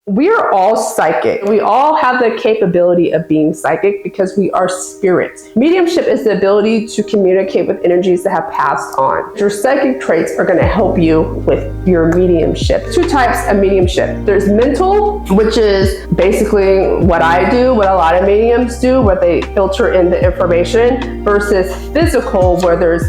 We are all psychic. We all have the capability of being psychic because we are spirits. Mediumship is the ability to communicate with energies that have passed on. Your psychic traits are going to help you with your mediumship. Two types of mediumship. There's mental, which is basically what I do, what a lot of mediums do, where they filter in the information, versus physical, where there's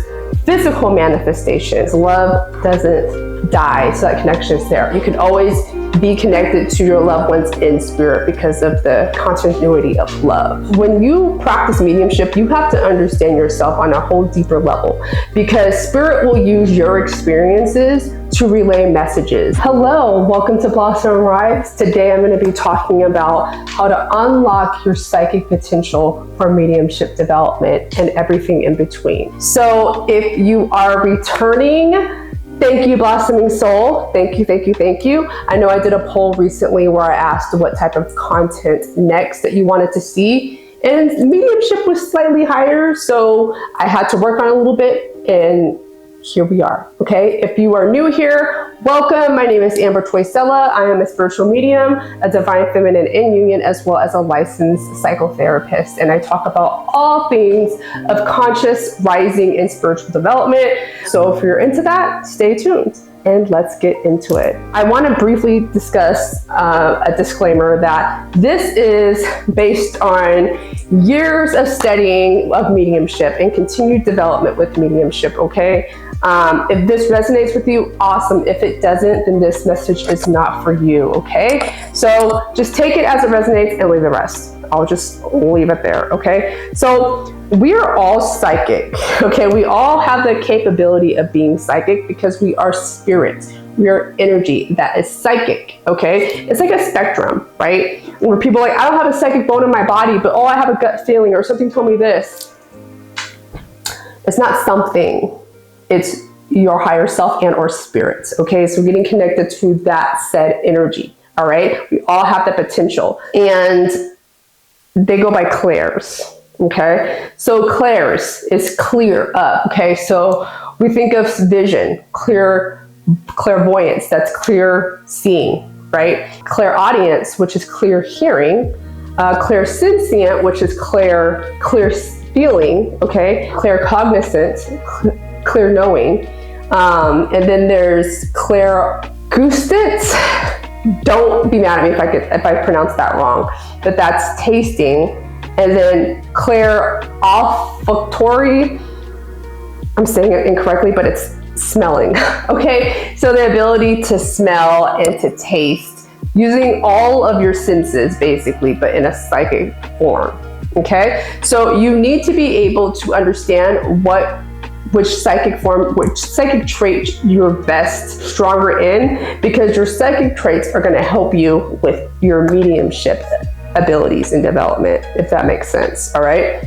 physical manifestations. Love doesn't die, so that connection is there. You can always be connected to your loved ones in spirit because of the continuity of love. When you practice mediumship, you have to understand yourself on a whole deeper level, because spirit will use your experiences to relay messages. Hello, welcome to Blossom Rise. Today I'm going to be talking about how to unlock your psychic potential for mediumship development and everything in between. So if you are returning, thank you, Blossoming Soul. Thank you, thank you, thank you. I know I did a poll recently where I asked what type of content next that you wanted to see, and mediumship was slightly higher, so I had to work on it a little bit, and here we are, okay? If you are new here, welcome. My name is Amber Toysella. I am a spiritual medium, a divine feminine in union, as well as a licensed psychotherapist. And I talk about all things of conscious rising and spiritual development. So if you're into that, stay tuned and let's get into it. I want to briefly discuss a disclaimer that this is based on years of studying of mediumship and continued development with mediumship, okay? If this resonates with you, awesome. If it doesn't, then this message is not for you, okay? So just take it as it resonates and leave the rest. I'll just leave it there, okay? So we are all psychic, okay? We all have the capability of being psychic because we are spirits. We are energy that is psychic, okay? It's like a spectrum, right? Where people are like, I don't have a psychic bone in my body, but oh, I have a gut feeling, or something told me this. It's not something. It's your higher self and or spirits, okay? So getting connected to that said energy, all right? We all have the potential, and they go by clairs, okay? So clairs is clear up, okay? So we think of vision, clairvoyance, that's clear seeing, right? Clairaudience, which is clear hearing, clairsentient, which is clear feeling, okay? Claircognizant, clear knowing, and then there's clairgustance. Don't be mad at me if I pronounce that wrong, but that's tasting. And then clairolfactory, I'm saying it incorrectly, but it's smelling. Okay, so the ability to smell and to taste using all of your senses basically, but in a psychic form. Okay, so you need to be able to understand which psychic trait you're best stronger in, because your psychic traits are going to help you with your mediumship abilities and development, if that makes sense. All right,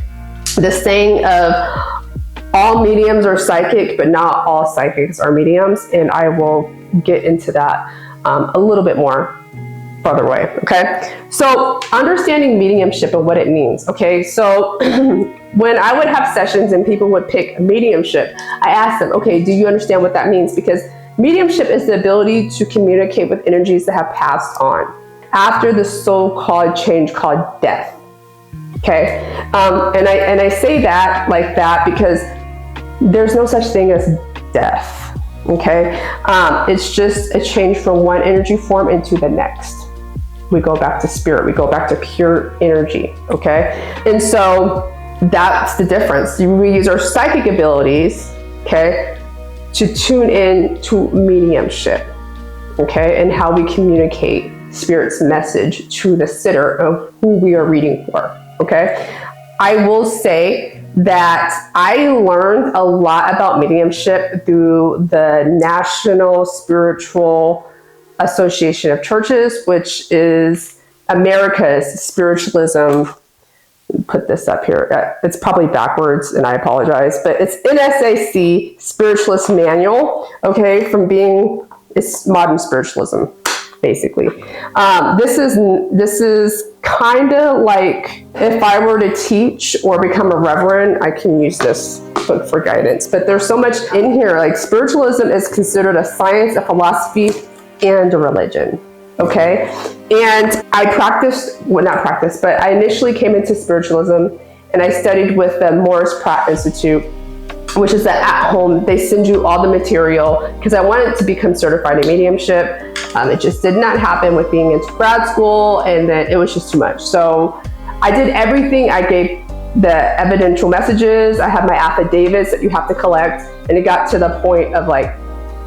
the saying of all mediums are psychic, but not all psychics are mediums, and I will get into that a little bit more further away. Okay, so understanding mediumship and what it means. Okay, so when I would have sessions and people would pick mediumship, I asked them, okay, do you understand what that means? Because mediumship is the ability to communicate with energies that have passed on after the so-called change called death. Okay, and I say that like that because there's no such thing as death. Okay, it's just a change from one energy form into the next. We go back to spirit, we go back to pure energy, okay? And so that's the difference. We use our psychic abilities, okay, to tune in to mediumship, okay, and how we communicate spirit's message to the sitter of who we are reading for, okay? I will say that I learned a lot about mediumship through the National Spiritual Association of Churches, which is America's Spiritualism. Put this up here. It's probably backwards, and I apologize, but it's NSAC Spiritualist Manual. Okay, it's modern spiritualism, basically. This is kind of like if I were to teach or become a reverend, I can use this book for guidance. But there's so much in here. Like, spiritualism is considered a science, a philosophy, and a religion. okay? And I I initially came into spiritualism, and I studied with the Morris Pratt Institute, which is that at home, they send you all the material, because I wanted to become certified in mediumship. It just did not happen with being into grad school, and then it was just too much. So I did everything. I gave the evidential messages. I had my affidavits that you have to collect, and it got to the point of like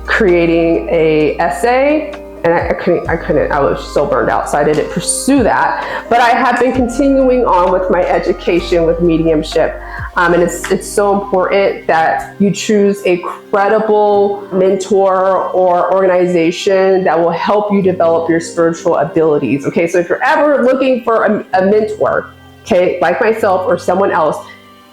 creating a essay, and I couldn't, I was so burned out, so I didn't pursue that. But I have been continuing on with my education with mediumship. And it's so important that you choose a credible mentor or organization that will help you develop your spiritual abilities. Okay, so if you're ever looking for a mentor, okay, like myself or someone else,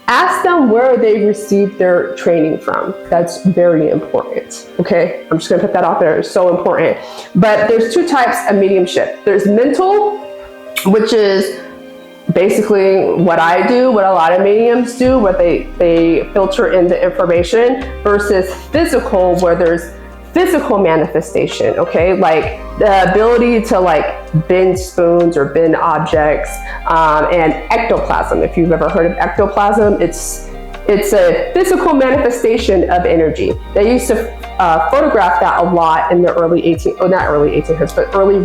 ask them where they received their training from. That's very important. Okay, I'm just gonna put that out there. It's so important. But there's two types of mediumship. There's mental, which is basically what I do, what a lot of mediums do, where they filter in the information, versus physical, where there's physical manifestation, okay? Like the ability to like bend spoons or bend objects, and ectoplasm. If you've ever heard of ectoplasm, it's a physical manifestation of energy. They used to photograph that a lot in the early 1800s, but early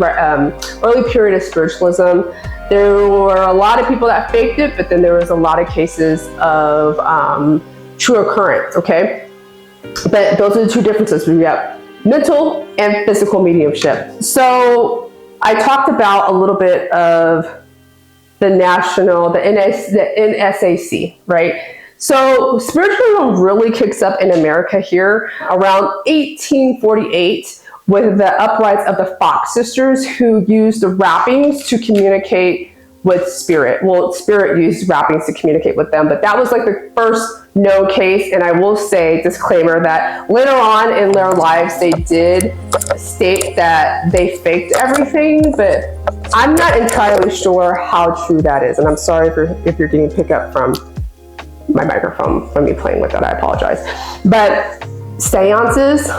period of spiritualism. There were a lot of people that faked it, but then there was a lot of cases of true occurrence, okay? But those are the two differences. We have mental and physical mediumship. So I talked about a little bit of the NSAC, right? So spiritualism really kicks up in America here around 1848 with the uprise of the Fox sisters, who used the rappings to communicate with spirit. Well, spirit used rappings to communicate with them, but that was like the first known case. And I will say, disclaimer, that later on in their lives, they did state that they faked everything, but I'm not entirely sure how true that is. And I'm sorry if you're getting picked up from my microphone from me playing with it, I apologize. But seances,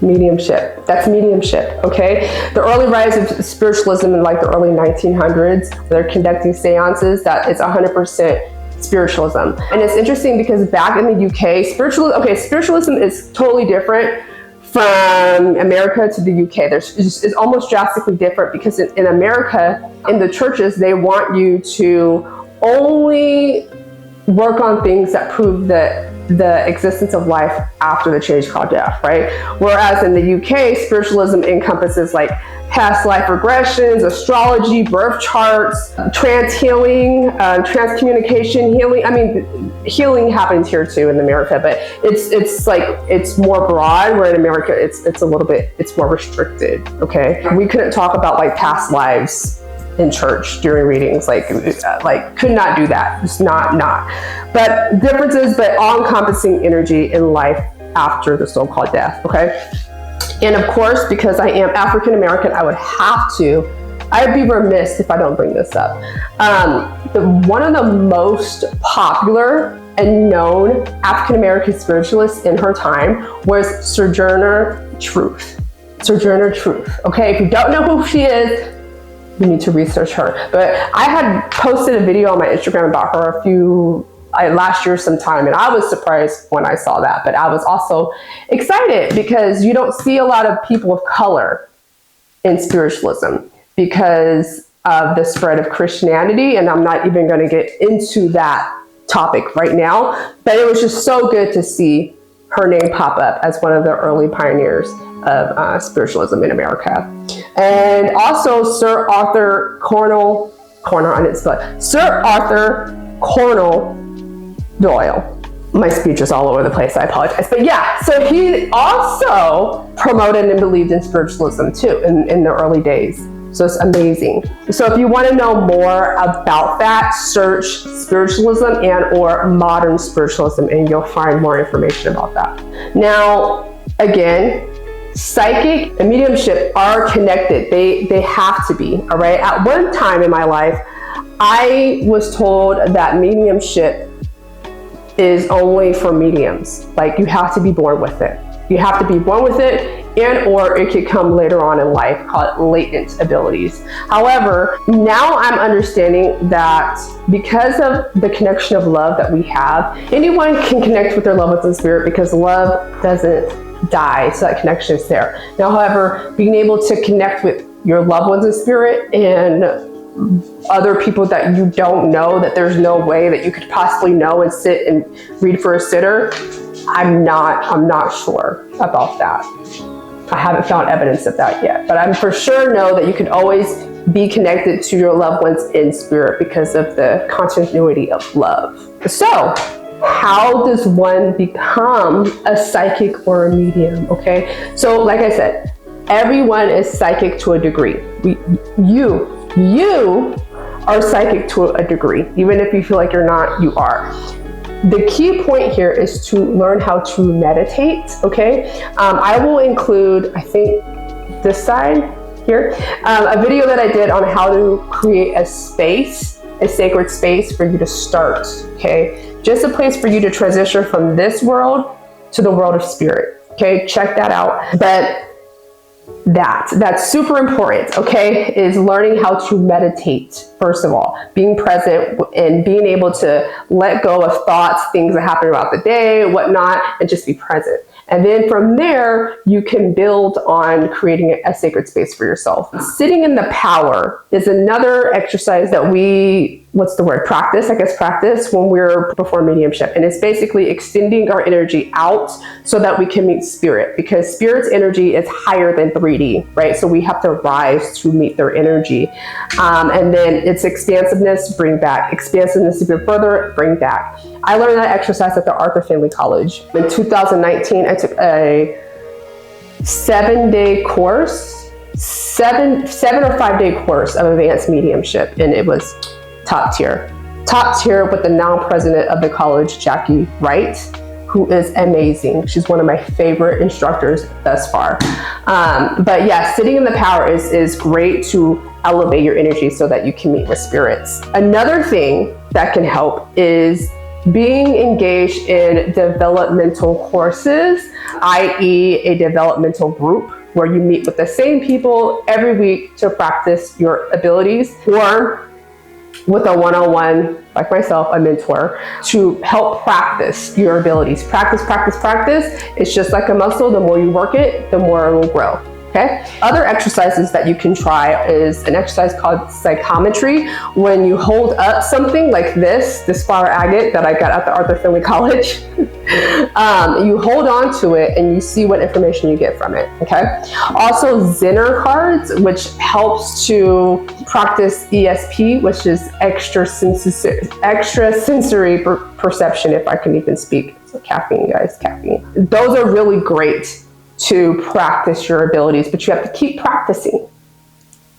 mediumship, that's mediumship, okay? The early rise of spiritualism in like the early 1900s, they're conducting seances, that is 100% spiritualism. And it's interesting because back in the UK, spiritualism is totally different from America to the UK. It's almost drastically different, because in America, in the churches, they want you to only work on things that prove that the existence of life after the change called death, right? Whereas in the UK, spiritualism encompasses like past life regressions, astrology, birth charts, trance healing, transcommunication healing. I mean, healing happens here too in America, but it's more broad, where in America it's more restricted, okay? We couldn't talk about like past lives in church during readings, like could not do that. Just not. But differences, but all-encompassing energy in life after the so-called death, okay? And of course, because I am African American, I'd be remiss if I don't bring this up. One of the most popular and known African American spiritualists in her time was Sojourner Truth. Okay, if you don't know who she is, you need to research her. But I had posted a video on my Instagram about her last year sometime, and I was surprised when I saw that, but I was also excited because you don't see a lot of people of color in spiritualism because of the spread of Christianity, and I'm not even going to get into that topic right now, but it was just so good to see her name pop up as one of the early pioneers of spiritualism in America. And also Sir Arthur Conan Doyle. My speech is all over the place, I apologize. But yeah, so he also promoted and believed in spiritualism too in the early days. So it's amazing. So if you want to know more about that, search spiritualism and or modern spiritualism, and you'll find more information about that. Now, again, psychic and mediumship are connected. They have to be, all right? At one time in my life, I was told that mediumship is only for mediums. Like, you have to be born with it. You have to be born with it, and or it could come later on in life, called latent abilities. However, now I'm understanding that because of the connection of love that we have, anyone can connect with their loved ones in spirit because love doesn't die, so that connection is there. Now, however, being able to connect with your loved ones in spirit and other people that you don't know, that there's no way that you could possibly know and sit and read for a sitter, I'm not sure about that. I haven't found evidence of that yet, but I'm for sure know that you can always be connected to your loved ones in spirit because of the continuity of love. So, how does one become a psychic or a medium? Okay, so like I said, everyone is psychic to a degree. You are psychic to a degree. Even if you feel like you're not, you are. The key point here is to learn how to meditate, okay? I will include, I think, this side here, a video that I did on how to create a space, a sacred space for you to start, okay? Just a place for you to transition from this world to the world of spirit, okay? Check that out. But that's super important, okay, is learning how to meditate, first of all, being present and being able to let go of thoughts, things that happen about the day, whatnot, and just be present. And then from there, you can build on creating a sacred space for yourself. Sitting in the power is another exercise that we, practice when we're performing mediumship. And it's basically extending our energy out so that we can meet spirit, because spirit's energy is higher than 3D, right? So we have to rise to meet their energy. And then it's expansiveness, bring back. Expansiveness even further, bring back. I learned that exercise at the Arthur Family College. In 2019, I took a 7-day course, seven or 5-day course of advanced mediumship, and it was top tier with the now president of the college, Jackie Wright, who is amazing. She's one of my favorite instructors thus far. But yeah, sitting in the power is great to elevate your energy so that you can meet with spirits. Another thing that can help is being engaged in developmental courses, i.e. a developmental group where you meet with the same people every week to practice your abilities, or with a one-on-one, like myself, a mentor, to help practice your abilities. Practice. It's just like a muscle. The more you work it, the more it will grow. Okay. Other exercises that you can try is an exercise called psychometry. When you hold up something like this flower agate that I got at the Arthur Family College, you hold on to it and you see what information you get from it. Okay. Also, Zener cards, which helps to practice ESP, which is extrasensory perception, if I can even speak. So caffeine, guys, caffeine. Those are really great to practice your abilities, but you have to keep practicing.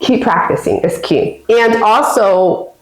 Keep practicing is key. And also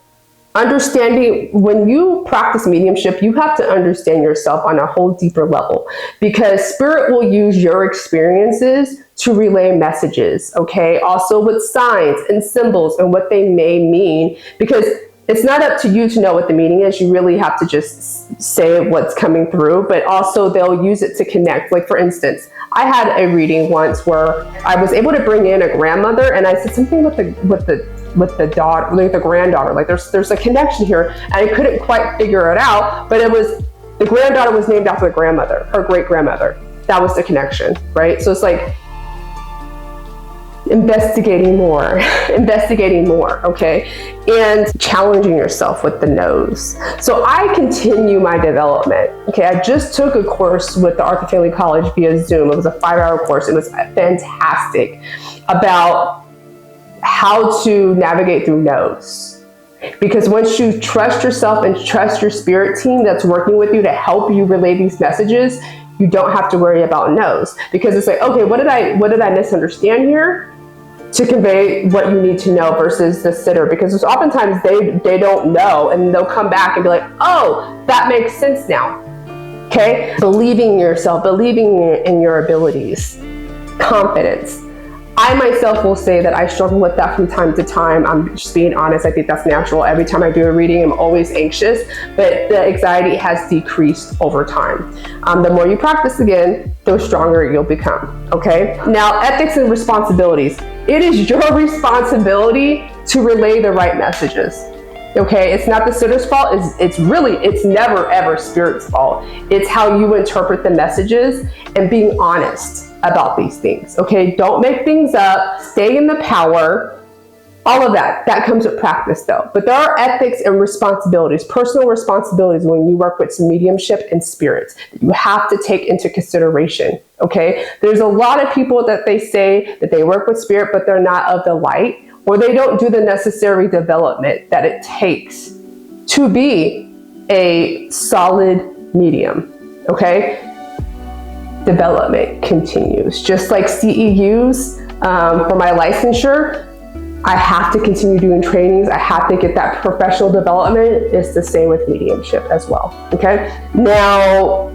understanding, when you practice mediumship, you have to understand yourself on a whole deeper level, because spirit will use your experiences to relay messages, okay? Also with signs and symbols and what they may mean, because it's not up to you to know what the meaning is. You really have to just say what's coming through, but also they'll use it to connect. Like for instance, I had a reading once where I was able to bring in a grandmother, and I said something with the daughter, like the granddaughter. Like there's a connection here, and I couldn't quite figure it out. But it was, the granddaughter was named after the grandmother, her great grandmother. That was the connection, right? So it's like investigating more, okay? And challenging yourself with the no's. So I continue my development, okay? I just took a course with the Arthur Family College via Zoom. It was a 5-hour course. It was fantastic, about how to navigate through no's. Because once you trust yourself and trust your spirit team that's working with you to help you relay these messages, you don't have to worry about no's. Because it's like, okay, what did I misunderstand here to convey what you need to know, versus the sitter? Because oftentimes they don't know, and they'll come back and be like, oh, that makes sense now. Okay? Believing in yourself, believing in your abilities, confidence. I I myself will say that I struggle with that from time to time. I'm just being honest. I think that's natural. Every time I do a reading, I'm always anxious, but the anxiety has decreased over time. The more you practice again, the stronger you'll become, okay? Now, ethics and responsibilities. It is your responsibility to relay the right messages. Okay, it's not the sitter's fault. It's never ever spirit's fault. It's how you interpret the messages and being honest about these things. Okay, don't make things up. Stay in the power. All of that comes with practice though. But there are ethics and responsibilities, personal responsibilities when you work with mediumship and spirits that you have to take into consideration. Okay, there's a lot of people that they say that they work with spirit, but they're not of the light, or they don't do the necessary development that it takes to be a solid medium, okay? Development continues. Just like CEUs for my licensure, I have to continue doing trainings. I have to get that professional development. It's the same with mediumship as well, okay? Now,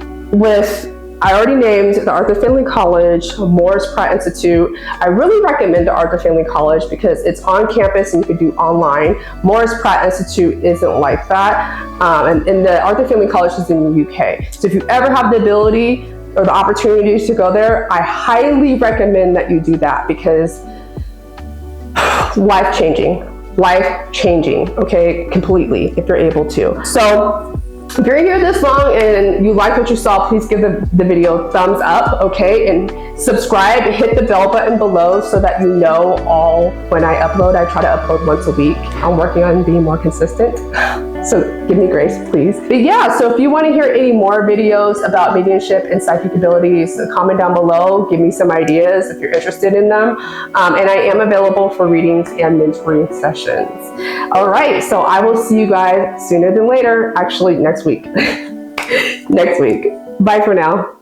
I already named the Arthur Findlay College, Morris Pratt Institute. I really recommend the Arthur Findlay College because it's on campus and you can do online. Morris Pratt Institute isn't like that. And the Arthur Findlay College is in the UK. So if you ever have the ability or the opportunities to go there, I highly recommend that you do that because life-changing, okay, completely, if you're able to. So, if you're here this long and you like what you saw, please give the video a thumbs up, okay? And subscribe, hit the bell button below so that you know all when I upload. I try to upload once a week. I'm working on being more consistent. So give me grace, please. But yeah, so if you want to hear any more videos about mediumship and psychic abilities, comment down below. Give me some ideas if you're interested in them. And I am available for readings and mentoring sessions. All right, so I will see you guys sooner than later. Actually, next week. Next week. Bye for now.